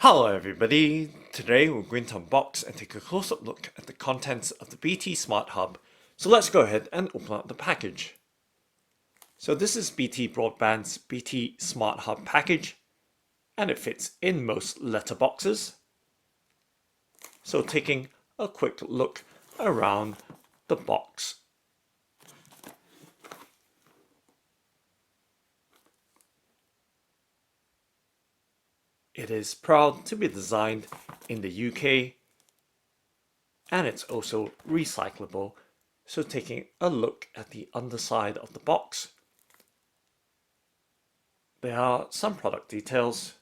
Hello everybody, today we're going to unbox and take a close-up look at the contents of the BT Smart Hub. So let's go ahead and open up the package. So this is BT Broadband's BT Smart Hub package, and it fits in most letterboxes. So taking a quick look around the box. It is proud to be designed in the UK, and it's also recyclable. So taking a look at the underside of the box, there are some product details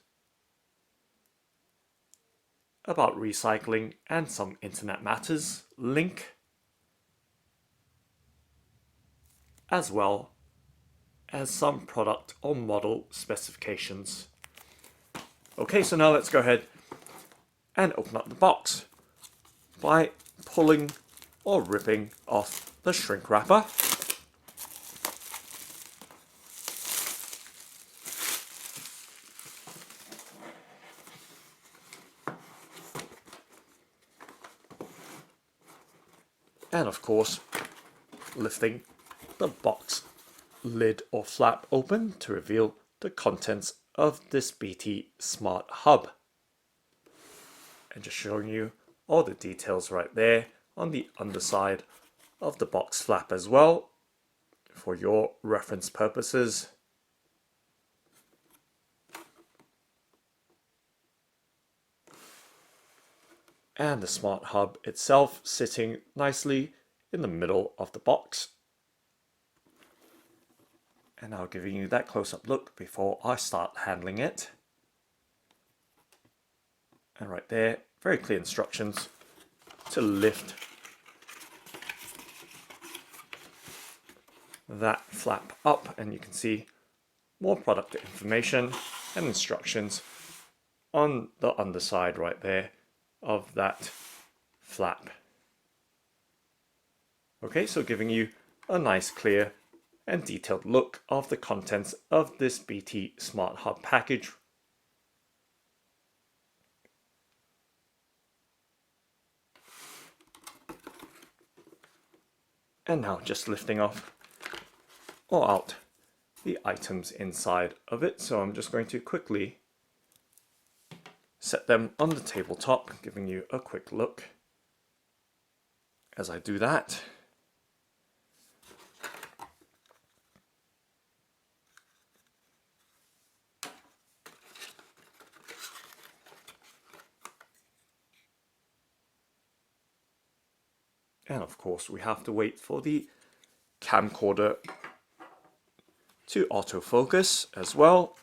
about recycling and some internet matters link, as well as some product or model specifications. Okay, so now let's go ahead and open up the box by pulling or ripping off the shrink wrapper. And of course, lifting the box lid or flap open to reveal the contents of this BT Smart Hub. And just showing you all the details right there on the underside of the box flap as well, for your reference purposes. And the Smart Hub itself sitting nicely in the middle of the box. And now giving you that close-up look before I start handling it. And right there, very clear instructions to lift that flap up, and you can see more product information and instructions on the underside right there of that flap. Okay, so giving you a nice clear and detailed look of the contents of this BT Smart Hub package. And now just lifting off or out the items inside of it. So I'm just going to quickly set them on the tabletop, giving you a quick look as I do that. And of course, we have to wait for the camcorder to autofocus as well.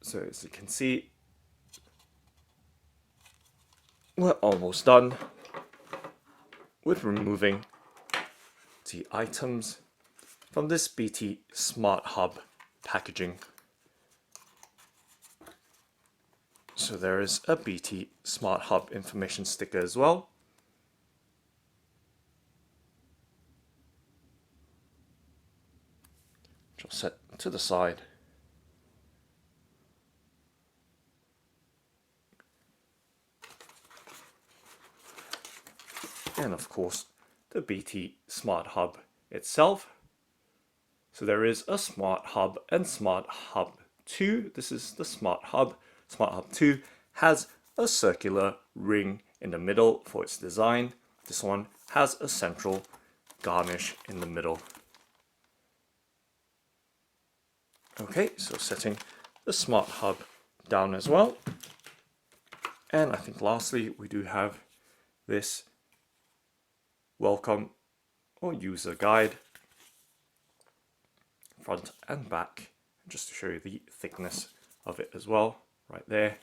So as you can see, we're almost done with removing the items from this BT Smart Hub packaging. So there is a BT Smart Hub information sticker as well. Which I'll set to the side. And of course, the BT Smart Hub itself. So there is a Smart Hub and Smart Hub 2. This is the Smart Hub. Smart Hub 2 has a circular ring in the middle for its design. This one has a central garnish in the middle. Okay, so setting the Smart Hub down as well. And I think lastly, we do have this welcome or user guide, front and back, just to show you the thickness of it as well, right there.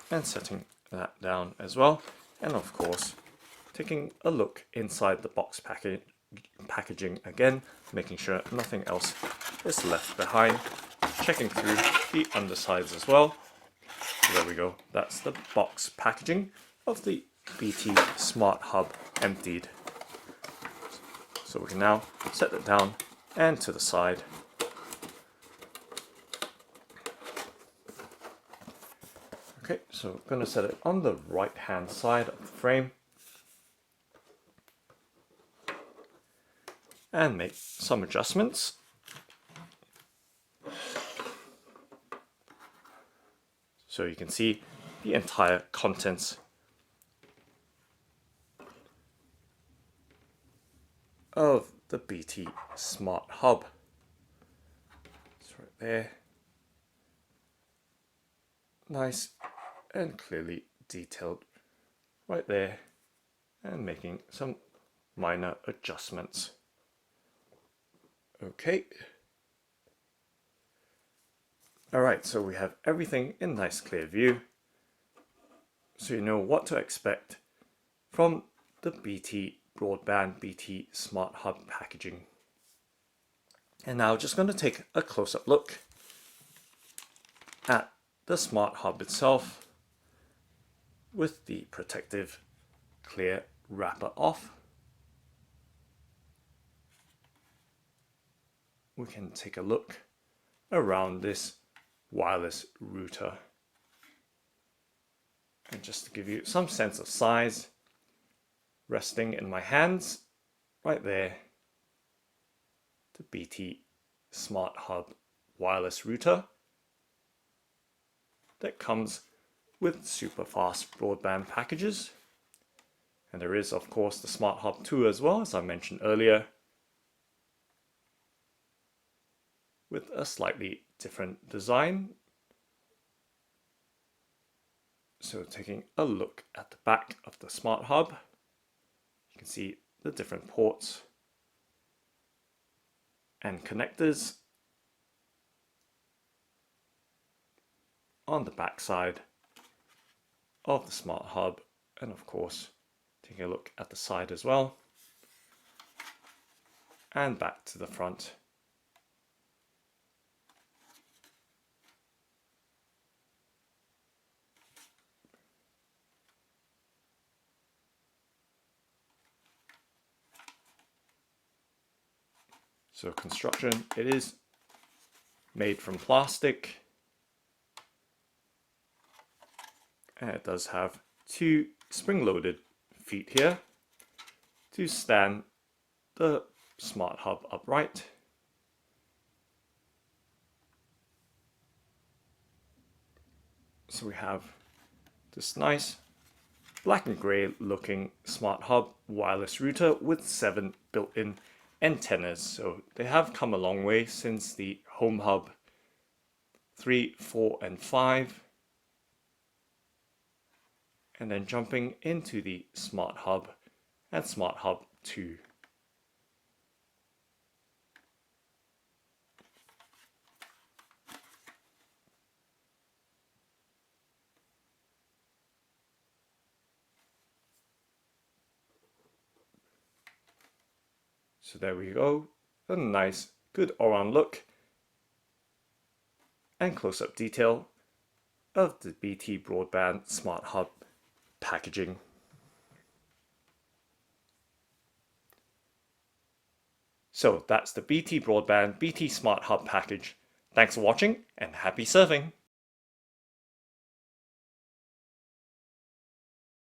And setting that down as well. And of course, taking a look inside the box packaging again, making sure nothing else is left behind. Checking through the undersides as well. So there we go. That's the box packaging of the BT Smart Hub emptied. So we can now set it down and to the side Okay, so I'm going to set it on the right hand side of the frame and make some adjustments. So you can see the entire contents of the BT Smart Hub. It's right there. Nice and clearly detailed right there, and making some minor adjustments. Okay. Alright, so we have everything in nice clear view, so you know what to expect from the BT Broadband BT Smart Hub packaging. And now just going to take a close-up look at the Smart Hub itself with the protective clear wrapper off. We can take a look around this wireless router. And just to give you some sense of size, resting in my hands, right there, the BT Smart Hub wireless router that comes with Superfast broadband packages. And there is, of course, the Smart Hub 2 as well, as I mentioned earlier, with a slightly different design. So taking a look at the back of the Smart Hub, you can see the different ports and connectors on the back side of the Smart Hub, and of course taking a look at the side as well, and back to the front. So construction, it is made from plastic, and it does have two spring-loaded feet here to stand the Smart Hub upright. So we have this nice black and grey looking Smart Hub wireless router with 7 built-in antennas. So they have come a long way since the Home Hub 3, 4 and 5. And then jumping into the Smart Hub and Smart Hub 2. So there we go, a nice, good all-round look and close-up detail of the BT Broadband Smart Hub packaging. So that's the BT Broadband BT Smart Hub package. Thanks for watching and happy surfing!